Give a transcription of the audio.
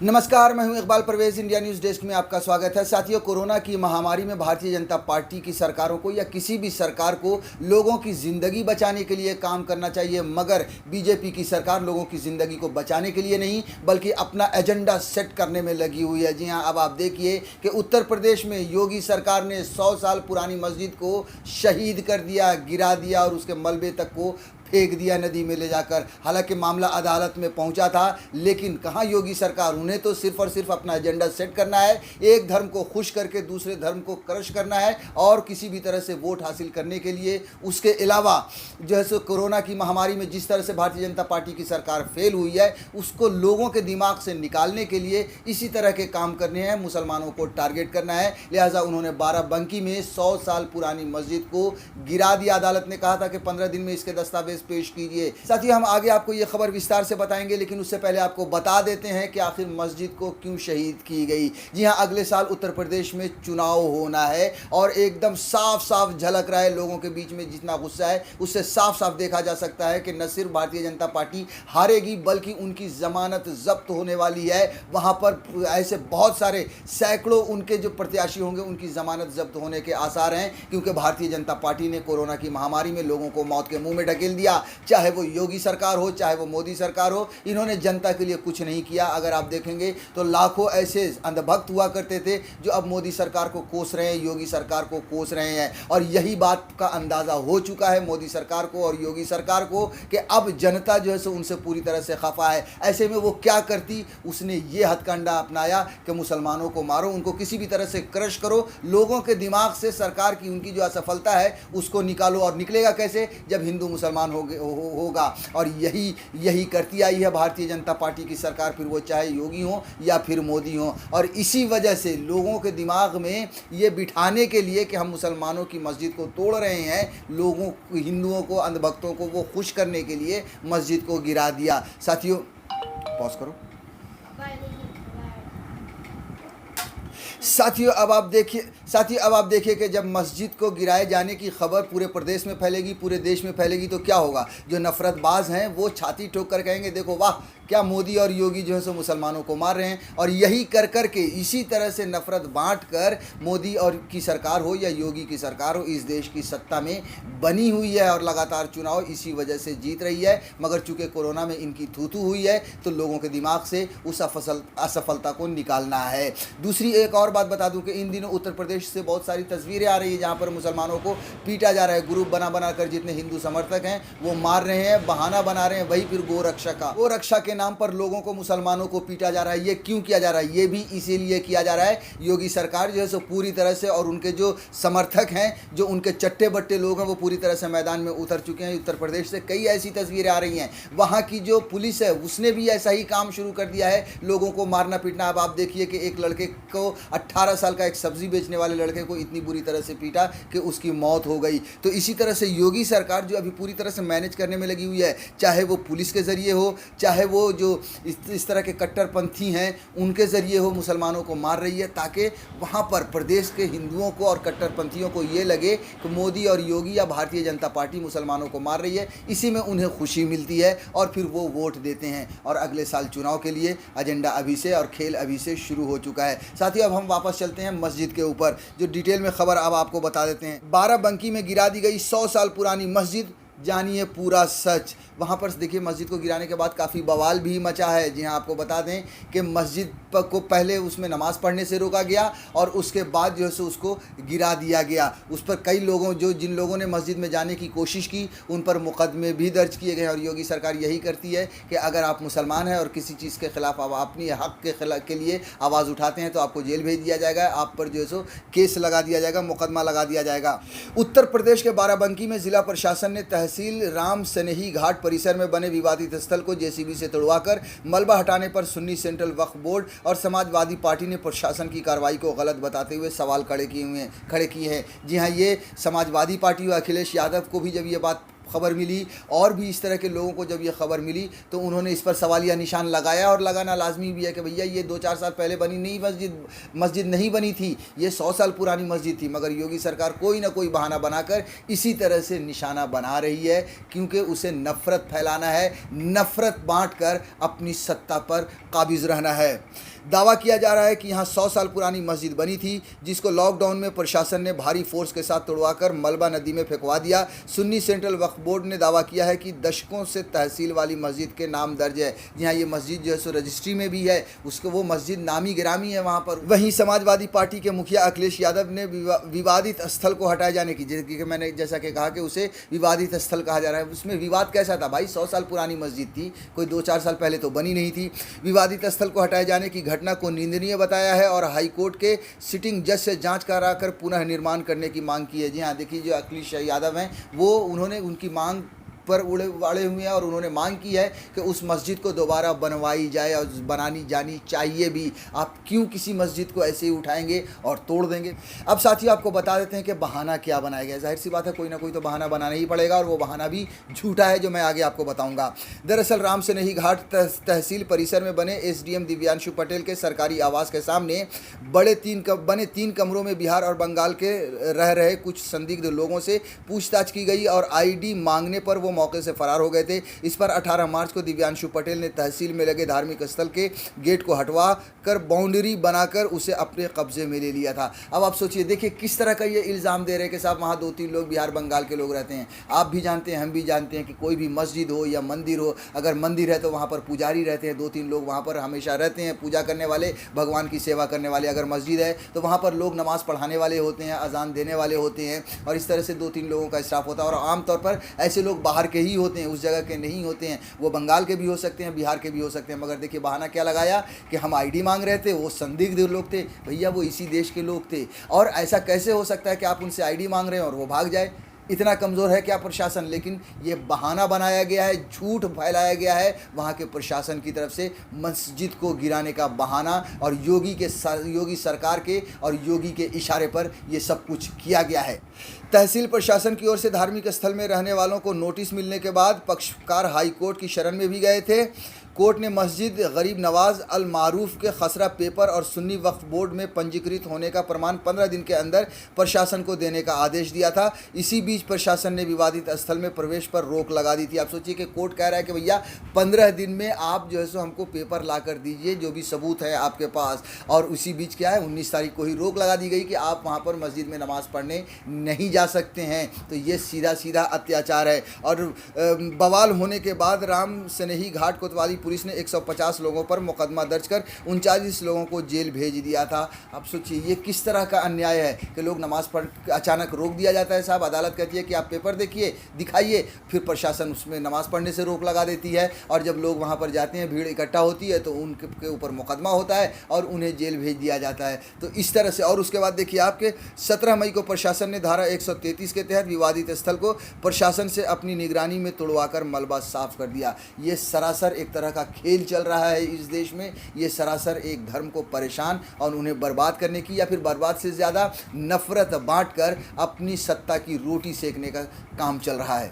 नमस्कार, मैं हूं Iqbal Parvez. India news desk में आपका स्वागत है। साथियों, कोरोना की महामारी में भारतीय जनता पार्टी की सरकारों को या किसी भी सरकार को लोगों की ज़िंदगी बचाने के लिए काम करना चाहिए, मगर बीजेपी की सरकार लोगों की ज़िंदगी को बचाने के लिए नहीं बल्कि अपना एजेंडा सेट करने में लगी हुई है। जी हाँ, अब आप देखिए कि उत्तर प्रदेश में योगी सरकार ने 100 साल पुरानी मस्जिद को शहीद कर दिया, गिरा दिया और उसके मलबे तक को फेंक दिया नदी में ले जाकर। हालांकि मामला अदालत में पहुंचा था, लेकिन कहाँ योगी सरकार, उन्हें तो सिर्फ और सिर्फ अपना एजेंडा सेट करना है, एक धर्म को खुश करके दूसरे धर्म को क्रश करना है और किसी भी तरह से वोट हासिल करने के लिए। उसके अलावा जो है सो कोरोना की महामारी में जिस तरह से भारतीय जनता पार्टी की सरकार फेल हुई है, उसको लोगों के दिमाग से निकालने के लिए इसी तरह के काम करने हैं, मुसलमानों को टारगेट करना है। लिहाजा उन्होंने बाराबंकी में 100 साल पुरानी मस्जिद को गिरा दिया। अदालत ने कहा था कि 15 दिन में इसके दस्तावेज पेश कीजिए। साथियों, हम आगे आपको ये खबर विस्तार से बताएंगे, लेकिन उससे पहले आपको बता देते हैं कि आखिर मस्जिद को क्यों शहीद की गई। जी हां, अगले साल उत्तर प्रदेश में चुनाव होना है और एकदम साफ साफ झलक रहा है, लोगों के बीच में जितना गुस्सा है उससे साफ साफ देखा जा सकता है कि न सिर्फ भारतीय जनता पार्टी हारेगी बल्कि उनकी जमानत जब्त होने वाली है। वहां पर ऐसे बहुत सारे सैकड़ों उनके जो प्रत्याशी होंगे उनकी जमानत जब्त होने के आसार हैं, क्योंकि भारतीय जनता पार्टी ने कोरोना की महामारी में लोगों को मौत के मुंह में ढकेल दिया। चाहे वो योगी सरकार हो, चाहे वो मोदी सरकार हो, इन्होंने जनता के लिए कुछ नहीं किया। अगर आप देखेंगे तो लाखों ऐसे अंधभक्त हुआ करते थे जो अब मोदी सरकार को कोस रहे हैं, योगी सरकार को कोस रहे हैं, और यही बात का अंदाज़ा हो चुका है मोदी सरकार को और योगी सरकार को कि अब जनता जो है सो उनसे पूरी तरह से खफा है। ऐसे में वो क्या करती, उसने ये हथकंडा अपनाया कि मुसलमानों को मारो, उनको किसी भी तरह से क्रश करो, लोगों के दिमाग से सरकार की उनकी जो असफलता है उसको निकालो। और निकलेगा कैसे? जब हिंदू मुसलमान होगा। और यही करती आई है भारतीय जनता पार्टी की सरकार, फिर वो चाहे योगी हो या फिर मोदी हो। और इसी वजह से लोगों के दिमाग में ये बिठाने के लिए कि हम मुसलमानों की मस्जिद को तोड़ रहे हैं, लोगों हिंदुओं को, अंधभक्तों को वो खुश करने के लिए मस्जिद को गिरा दिया। साथियों, पॉज करो। साथियों, अब आप देखिए कि जब मस्जिद को गिराए जाने की खबर पूरे प्रदेश में फैलेगी, पूरे देश में फैलेगी, तो क्या होगा? जो नफरतबाज हैं वो छाती ठोक कर कहेंगे, देखो वाह, क्या मोदी और योगी जो है सो मुसलमानों को मार रहे हैं। और यही कर कर के, इसी तरह से नफरत बांट कर मोदी और की सरकार हो या योगी की सरकार हो, इस देश की सत्ता में बनी हुई है और लगातार चुनाव इसी वजह से जीत रही है। मगर चूंकि कोरोना में इनकी थूथू हुई है तो लोगों के दिमाग से उस असफलता को निकालना है। दूसरी एक और बात बता दूं कि इन दिनों उत्तर प्रदेश से बहुत सारी तस्वीरें आ रही है जहां पर मुसलमानों को पीटा जा रहा है। ग्रुप बना कर जितने हिंदू समर्थक हैं वो मार रहे हैं, बहाना बना रहे हैं, वही फिर गोरक्षा के नाम पर लोगों को, मुसलमानों को पीटा जा रहा है। ये क्यों किया जा रहा है? ये भी इसीलिए किया जा रहा है, योगी सरकार जो है सो पूरी तरह से, और उनके जो समर्थक हैं, जो उनके चट्टे बट्टे लोग हैं, वो पूरी तरह से मैदान में उतर चुके हैं। उत्तर प्रदेश से कई ऐसी तस्वीरें आ रही हैं, वहाँ की जो पुलिस है उसने भी ऐसा ही काम शुरू कर दिया है, लोगों को मारना पीटना। अब आप देखिए कि एक लड़के को, 18 साल का एक सब्जी बेचने वाले लड़के को इतनी बुरी तरह से पीटा कि उसकी मौत हो गई। तो इसी तरह से योगी सरकार जो अभी पूरी तरह से मैनेज करने में लगी हुई है, चाहे वो पुलिस के ज़रिए हो, चाहे वो जो इस तरह के कट्टरपंथी हैं उनके ज़रिए हो, मुसलमानों को मार रही है, ताकि वहाँ पर प्रदेश के हिंदुओं को और कट्टरपंथियों को ये लगे कि मोदी और योगी या भारतीय जनता पार्टी मुसलमानों को मार रही है, इसी में उन्हें खुशी मिलती है और फिर वो वोट देते हैं। और अगले साल चुनाव के लिए एजेंडा अभी से और खेल अभी से शुरू हो चुका है। साथियों, अब हम वापस चलते हैं मस्जिद के ऊपर, जो डिटेल में खबर अब आपको बता देते हैं। बाराबंकी में गिरा दी गई 100 साल पुरानी मस्जिद, जानिए पूरा सच। वहाँ पर देखिए, मस्जिद को गिराने के बाद काफ़ी बवाल भी मचा है। जी हाँ, आपको बता दें कि मस्जिद को पहले उसमें नमाज़ पढ़ने से रोका गया और उसके बाद जो है सो उसको गिरा दिया गया। उस पर कई लोगों, जिन लोगों ने मस्जिद में जाने की कोशिश की, उन पर मुकदमे भी दर्ज किए गए। और योगी सरकार यही करती है कि अगर आप मुसलमान हैं और किसी चीज़ के ख़िलाफ़ आप अपनी हक़ के लिए आवाज़ उठाते हैं तो आपको जेल भेज दिया जाएगा, आप पर जो है सो केस लगा दिया जाएगा, मुकदमा लगा दिया जाएगा। उत्तर प्रदेश के बाराबंकी में ज़िला प्रशासन ने तहसील राम सनेही घाट परिसर में बने विवादित स्थल को जेसीबी से तोड़वाकर मलबा हटाने पर सुन्नी सेंट्रल वक्फ बोर्ड और समाजवादी पार्टी ने प्रशासन की कार्रवाई को गलत बताते हुए सवाल खड़े किए हैं। जी हाँ, ये समाजवादी पार्टी और अखिलेश यादव को भी जब ये बात खबर मिली और भी इस तरह के लोगों को जब ये खबर मिली तो उन्होंने इस पर सवालिया निशान लगाया, और लगाना लाजमी भी है कि भैया ये 2-4 साल पहले बनी नहीं मस्जिद नहीं बनी थी, ये 100 साल पुरानी मस्जिद थी। मगर योगी सरकार कोई ना कोई बहाना बनाकर इसी तरह से निशाना बना रही है, क्योंकि उसे नफ़रत फैलाना है, नफ़रत बांट कर अपनी सत्ता पर काबिज़ रहना है। दावा किया जा रहा है कि यहाँ 100 साल पुरानी मस्जिद बनी थी, जिसको लॉकडाउन में प्रशासन ने भारी फोर्स के साथ तोड़वाकर मलबा नदी में फेंकवा दिया। सुन्नी सेंट्रल वक्फ बोर्ड ने दावा किया है कि दशकों से तहसील वाली मस्जिद के नाम दर्ज है। जी हाँ, ये मस्जिद जो है सो रजिस्ट्री में भी है, उसको वो मस्जिद नामी गिरामी है वहाँ पर। वहीं समाजवादी पार्टी के मुखिया अखिलेश यादव ने विवादित स्थल को हटाए जाने की, मैंने जैसा कि कहा कि उसे विवादित स्थल कहा जा रहा है, उसमें विवाद कैसा था भाई? 100 साल पुरानी मस्जिद थी, कोई 2-4 साल पहले तो बनी नहीं थी। विवादित स्थल को हटाए जाने की घटना को निंदनीय बताया है और हाईकोर्ट के सिटिंग जज से जांच कराकर पुनः निर्माण करने की मांग की है। जी हाँ, देखिए जो अखिलेश यादव हैं वो उन्होंने उनकी मांग पर उड़े हुए हैं और उन्होंने मांग की है कि उस मस्जिद को दोबारा बनवाई जाए और बनानी जानी चाहिए भी। आप क्यों किसी मस्जिद को ऐसे ही उठाएंगे और तोड़ देंगे? अब साथियों आपको बता देते हैं कि बहाना क्या बनाया गया है। जाहिर सी बात है कोई ना कोई तो बहाना बनाना ही पड़ेगा, और वो बहाना भी झूठा है जो मैं आगे आपको बताऊंगा। दरअसल राम सनेही घाट तहसील परिसर में बने एसडीएम दिव्यांशु पटेल के सरकारी आवास के सामने बने 3 कमरों में बिहार और बंगाल के रह रहे कुछ संदिग्ध लोगों से पूछताछ की गई और आईडी मांगने पर वो मौके से फरार हो गए थे। इस पर 18 मार्च को दिव्यांशु पटेल ने तहसील में लगे धार्मिक स्थल के गेट को हटवा कर बाउंड्री बनाकर उसे अपने कब्जे में ले लिया था। अब आप सोचिए, देखिए किस तरह का ये इल्ज़ाम दे रहे हैं कि साहब वहाँ 2-3 लोग बिहार बंगाल के लोग रहते हैं। आप भी जानते हैं, हम भी जानते हैं कि कोई भी मस्जिद हो या मंदिर हो, अगर मंदिर है तो वहाँ पर पुजारी रहते हैं, 2-3 लोग वहाँ पर हमेशा रहते हैं, पूजा करने वाले, भगवान की सेवा करने वाले। अगर मस्जिद है तो वहाँ पर लोग नमाज़ पढ़ाने वाले होते हैं, अजान देने वाले होते हैं, और इस तरह से 2-3 लोगों का स्टाफ होता है। और आमतौर पर ऐसे लोग बाहर के ही होते हैं, उस जगह के नहीं होते हैं। वो बंगाल के भी हो सकते हैं, बिहार के भी हो सकते हैं। मगर देखिए बहाना क्या लगाया कि हम आईडी मांग रहे थे, वो संदिग्ध लोग थे। भैया वो इसी देश के लोग थे, और ऐसा कैसे हो सकता है कि आप उनसे आईडी मांग रहे हैं और वो भाग जाए? इतना कमज़ोर है क्या प्रशासन? लेकिन ये बहाना बनाया गया है, झूठ फैलाया गया है वहाँ के प्रशासन की तरफ से, मस्जिद को गिराने का बहाना, और योगी सरकार के और योगी के इशारे पर ये सब कुछ किया गया है। तहसील प्रशासन की ओर से धार्मिक स्थल में रहने वालों को नोटिस मिलने के बाद पक्षकार हाई कोर्ट की शरण में भी गए थे। कोर्ट ने मस्जिद गरीब नवाज अल मारूफ के खसरा पेपर और सुन्नी वक्फ बोर्ड में पंजीकृत होने का प्रमाण 15 दिन के अंदर प्रशासन को देने का आदेश दिया था। इसी बीच प्रशासन ने विवादित स्थल में प्रवेश पर रोक लगा दी थी। आप सोचिए कि कोर्ट कह रहा है कि भैया 15 दिन में आप जो है सो हमको पेपर ला कर दीजिए, जो भी सबूत है आपके पास। और उसी बीच क्या है, 19 तारीख को ही रोक लगा दी गई कि आप वहाँ पर मस्जिद में नमाज़ पढ़ने नहीं जा सकते हैं। तो ये सीधा सीधा अत्याचार है। और बवाल होने के बाद राम सनेही घाट कोतवाली पुलिस ने 150 लोगों पर मुकदमा दर्ज कर 39 लोगों को जेल भेज दिया था। अब सोचिए ये किस तरह का अन्याय है कि लोग नमाज पढ़ अचानक रोक दिया जाता है। साहब अदालत कहती है कि आप पेपर देखिए, दिखाइए, फिर प्रशासन उसमें नमाज़ पढ़ने से रोक लगा देती है। और जब लोग वहाँ पर जाते हैं, भीड़ इकट्ठा होती है, तो उनके ऊपर मुकदमा होता है और उन्हें जेल भेज दिया जाता है। तो इस तरह से। और उसके बाद देखिए आपके 17 मई को प्रशासन ने धारा 133 के तहत विवादित स्थल को प्रशासन से अपनी निगरानी में तोड़वाकर मलबा साफ कर दिया। ये सरासर एक तरह का खेल चल रहा है इस देश में। ये सरासर एक धर्म को परेशान और उन्हें बर्बाद करने की, या फिर बर्बाद से ज़्यादा नफ़रत बांटकर अपनी सत्ता की रोटी सेकने का काम चल रहा है।